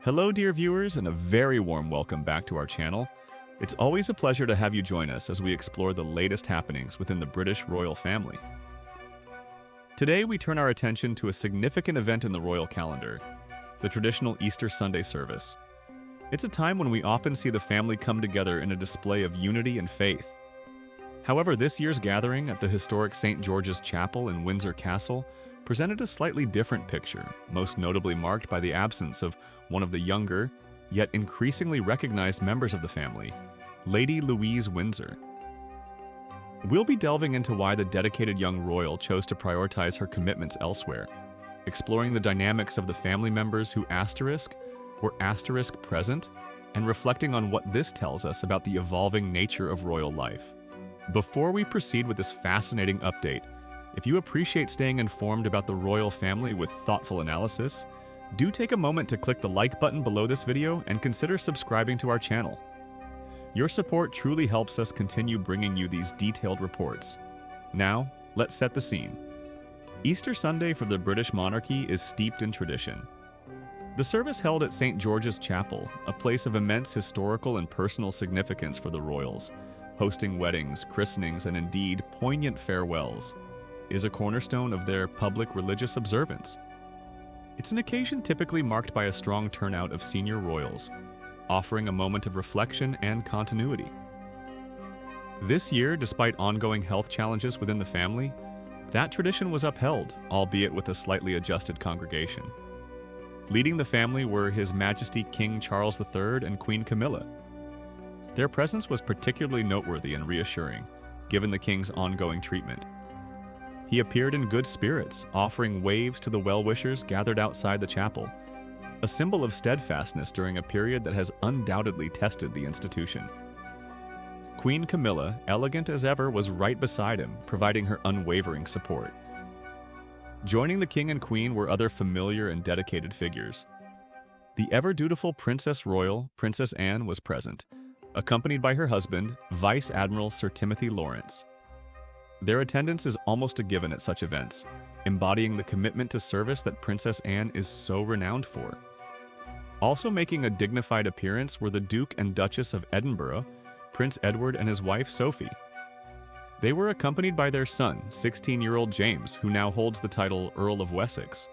Hello, dear viewers, and a very warm welcome back to our channel. It's always a pleasure to have you join us as we explore the latest happenings within the British royal family. Today, we turn our attention to a significant event in the royal calendar, the traditional Easter Sunday service. It's a time when we often see the family come together in a display of unity and faith. However, this year's gathering at the historic St. George's Chapel in Windsor Castle presented a slightly different picture, most notably marked by the absence of one of the younger, yet increasingly recognized members of the family, Lady Louise Windsor. We'll be delving into why the dedicated young royal chose to prioritize her commitments elsewhere, exploring the dynamics of the family members who were asterisk present, and reflecting on what this tells us about the evolving nature of royal life. Before we proceed with this fascinating update, if you appreciate staying informed about the royal family with thoughtful analysis, do take a moment to click the like button below this video and consider subscribing to our channel. Your support truly helps us continue bringing you these detailed reports. Now, let's set the scene. Easter Sunday for the British monarchy is steeped in tradition. The service held at St. George's Chapel, a place of immense historical and personal significance for the royals, hosting weddings, christenings, and indeed poignant farewells, is a cornerstone of their public religious observance. It's an occasion typically marked by a strong turnout of senior royals, offering a moment of reflection and continuity. This year, despite ongoing health challenges within the family, that tradition was upheld, albeit with a slightly adjusted congregation. Leading the family were His Majesty King Charles III and Queen Camilla. Their presence was particularly noteworthy and reassuring, given the king's ongoing treatment. He appeared in good spirits, offering waves to the well-wishers gathered outside the chapel, a symbol of steadfastness during a period that has undoubtedly tested the institution. Queen Camilla, elegant as ever, was right beside him, providing her unwavering support. Joining the king and queen were other familiar and dedicated figures. The ever-dutiful Princess Royal, Princess Anne, was present, accompanied by her husband, Vice Admiral Sir Timothy Lawrence. Their attendance is almost a given at such events, embodying the commitment to service that Princess Anne is so renowned for. Also making a dignified appearance were the Duke and Duchess of Edinburgh, Prince Edward and his wife Sophie. They were accompanied by their son, 16-year-old James, who now holds the title Earl of Wessex.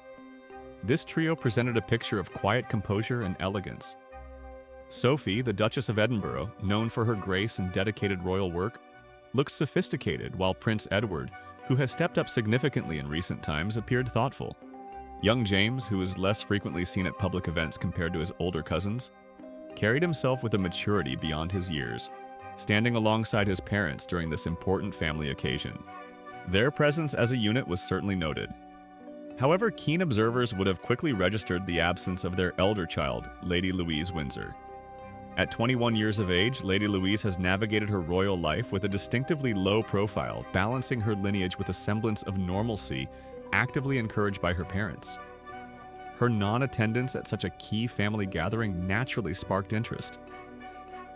This trio presented a picture of quiet composure and elegance. Sophie, the Duchess of Edinburgh, known for her grace and dedicated royal work, looked sophisticated, while Prince Edward, who has stepped up significantly in recent times, appeared thoughtful. Young James, who is less frequently seen at public events compared to his older cousins, carried himself with a maturity beyond his years, standing alongside his parents during this important family occasion. Their presence as a unit was certainly noted. However, keen observers would have quickly registered the absence of their elder child, Lady Louise Windsor. At 21 years of age, Lady Louise has navigated her royal life with a distinctively low profile, balancing her lineage with a semblance of normalcy, actively encouraged by her parents. Her non-attendance at such a key family gathering naturally sparked interest.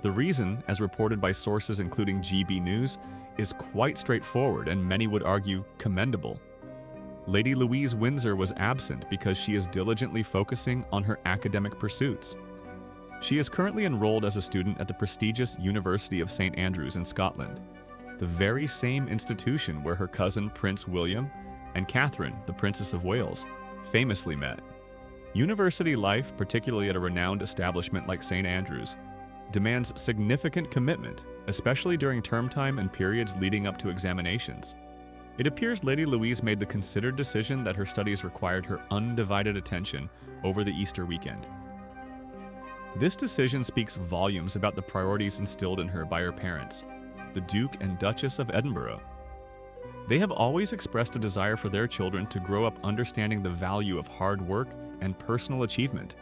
The reason, as reported by sources including GB News, is quite straightforward and many would argue commendable. Lady Louise Windsor was absent because she is diligently focusing on her academic pursuits. She is currently enrolled as a student at the prestigious University of St. Andrews in Scotland, the very same institution where her cousin Prince William and Catherine, the Princess of Wales, famously met. University life, particularly at a renowned establishment like St. Andrews, demands significant commitment, especially during term time and periods leading up to examinations. It appears Lady Louise made the considered decision that her studies required her undivided attention over the Easter weekend. This decision speaks volumes about the priorities instilled in her by her parents, the Duke and Duchess of Edinburgh. They have always expressed a desire for their children to grow up understanding the value of hard work and personal achievement,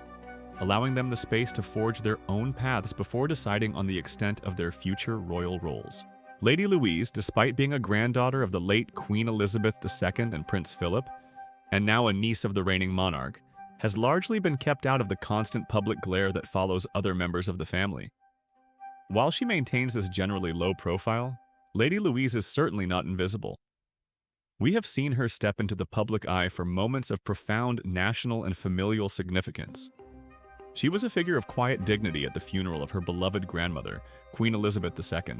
allowing them the space to forge their own paths before deciding on the extent of their future royal roles. Lady Louise, despite being a granddaughter of the late Queen Elizabeth II and Prince Philip, and now a niece of the reigning monarch, has largely been kept out of the constant public glare that follows other members of the family. While she maintains this generally low profile, Lady Louise is certainly not invisible. We have seen her step into the public eye for moments of profound national and familial significance. She was a figure of quiet dignity at the funeral of her beloved grandmother, Queen Elizabeth II,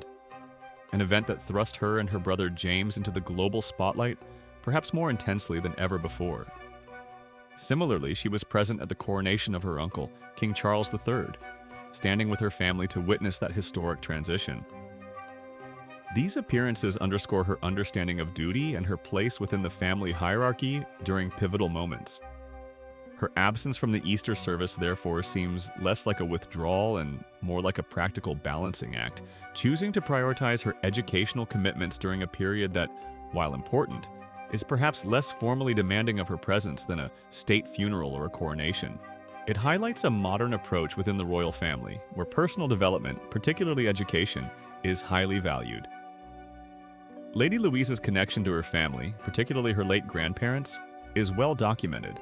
an event that thrust her and her brother James into the global spotlight, perhaps more intensely than ever before. Similarly, she was present at the coronation of her uncle, King Charles III, standing with her family to witness that historic transition. These appearances underscore her understanding of duty and her place within the family hierarchy during pivotal moments. Her absence from the Easter service therefore seems less like a withdrawal and more like a practical balancing act, choosing to prioritize her educational commitments during a period that, while important, is perhaps less formally demanding of her presence than a state funeral or a coronation. It highlights a modern approach within the royal family, where personal development, particularly education, is highly valued. Lady Louise's connection to her family, particularly her late grandparents, is well documented.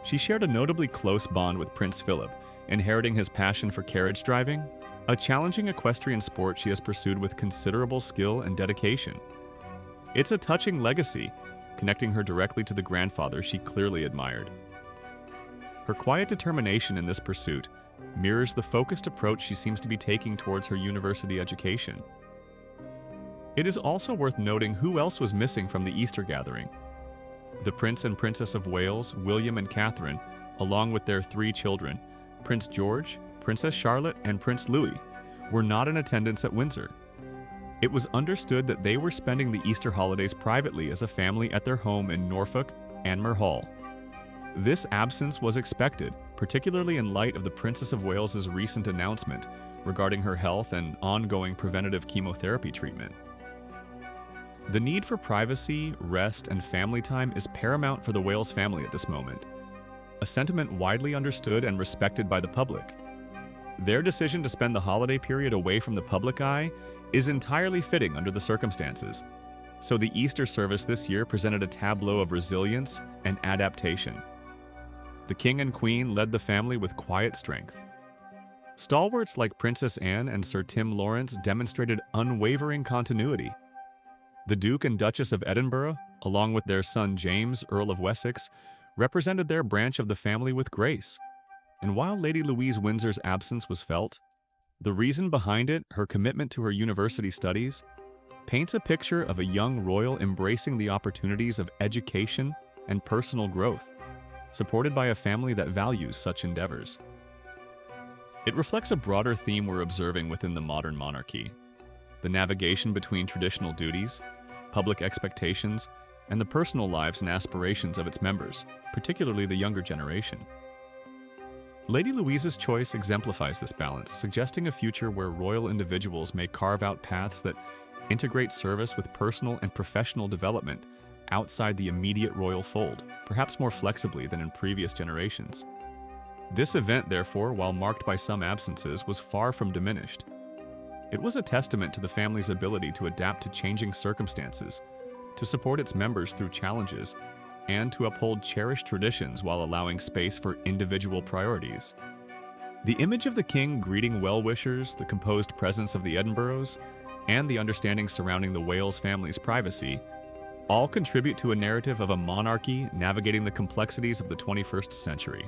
She shared a notably close bond with Prince Philip, inheriting his passion for carriage driving, a challenging equestrian sport she has pursued with considerable skill and dedication. It's a touching legacy, connecting her directly to the grandfather she clearly admired. Her quiet determination in this pursuit mirrors the focused approach she seems to be taking towards her university education. It is also worth noting who else was missing from the Easter gathering. The Prince and Princess of Wales, William and Catherine, along with their 3 children, Prince George, Princess Charlotte, and Prince Louis, were not in attendance at Windsor. It was understood that they were spending the Easter holidays privately as a family at their home in Norfolk, Anmer Hall. This absence was expected, particularly in light of the Princess of Wales's recent announcement regarding her health and ongoing preventative chemotherapy treatment. The need for privacy, rest, and family time is paramount for the Wales family at this moment, a sentiment widely understood and respected by the public. Their decision to spend the holiday period away from the public eye is entirely fitting under the circumstances, so the Easter service this year presented a tableau of resilience and adaptation. The King and Queen led the family with quiet strength. Stalwarts like Princess Anne and Sir Tim Lawrence demonstrated unwavering continuity. The Duke and Duchess of Edinburgh, along with their son James, Earl of Wessex, represented their branch of the family with grace. And while Lady Louise Windsor's absence was felt, the reason behind it, her commitment to her university studies, paints a picture of a young royal embracing the opportunities of education and personal growth, supported by a family that values such endeavors. It reflects a broader theme we're observing within the modern monarchy: the navigation between traditional duties, public expectations, and the personal lives and aspirations of its members, particularly the younger generation. Lady Louise's choice exemplifies this balance, suggesting a future where royal individuals may carve out paths that integrate service with personal and professional development outside the immediate royal fold, perhaps more flexibly than in previous generations. This event, therefore, while marked by some absences, was far from diminished. It was a testament to the family's ability to adapt to changing circumstances, to support its members through challenges, and to uphold cherished traditions while allowing space for individual priorities. The image of the king greeting well-wishers, the composed presence of the Edinburghs, and the understanding surrounding the Wales family's privacy all contribute to a narrative of a monarchy navigating the complexities of the 21st century.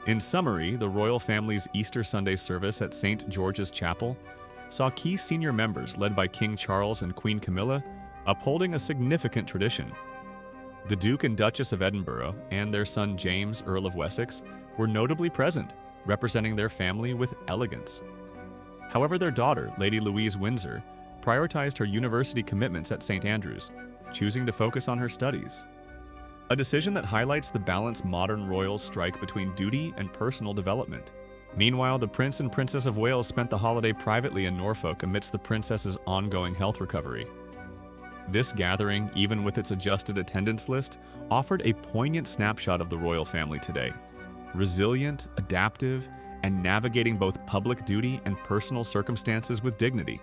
In summary, the royal family's Easter Sunday service at St. George's Chapel saw key senior members led by King Charles and Queen Camilla upholding a significant tradition. The Duke and Duchess of Edinburgh and their son James, Earl of Wessex, were notably present, representing their family with elegance. However, their daughter, Lady Louise Windsor, prioritized her university commitments at St. Andrews, choosing to focus on her studies. A decision that highlights the balance modern royals strike between duty and personal development. Meanwhile, the Prince and Princess of Wales spent the holiday privately in Norfolk amidst the princess's ongoing health recovery. This gathering, even with its adjusted attendance list, offered a poignant snapshot of the royal family today. Resilient, adaptive, and navigating both public duty and personal circumstances with dignity.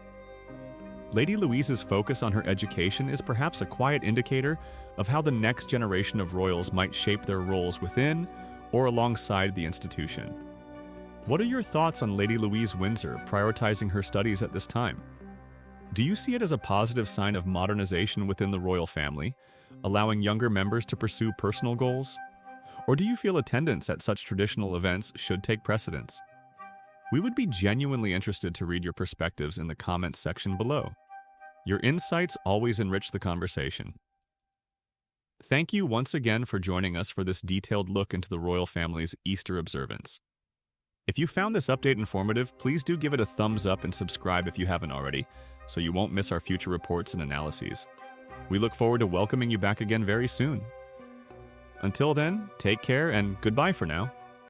Lady Louise's focus on her education is perhaps a quiet indicator of how the next generation of royals might shape their roles within or alongside the institution. What are your thoughts on Lady Louise Windsor prioritizing her studies at this time? Do you see it as a positive sign of modernization within the royal family, allowing younger members to pursue personal goals? Or do you feel attendance at such traditional events should take precedence? We would be genuinely interested to read your perspectives in the comments section below. Your insights always enrich the conversation. Thank you once again for joining us for this detailed look into the royal family's Easter observance. If you found this update informative, please do give it a thumbs up and subscribe if you haven't already, so you won't miss our future reports and analyses. We look forward to welcoming you back again very soon. Until then, take care and goodbye for now.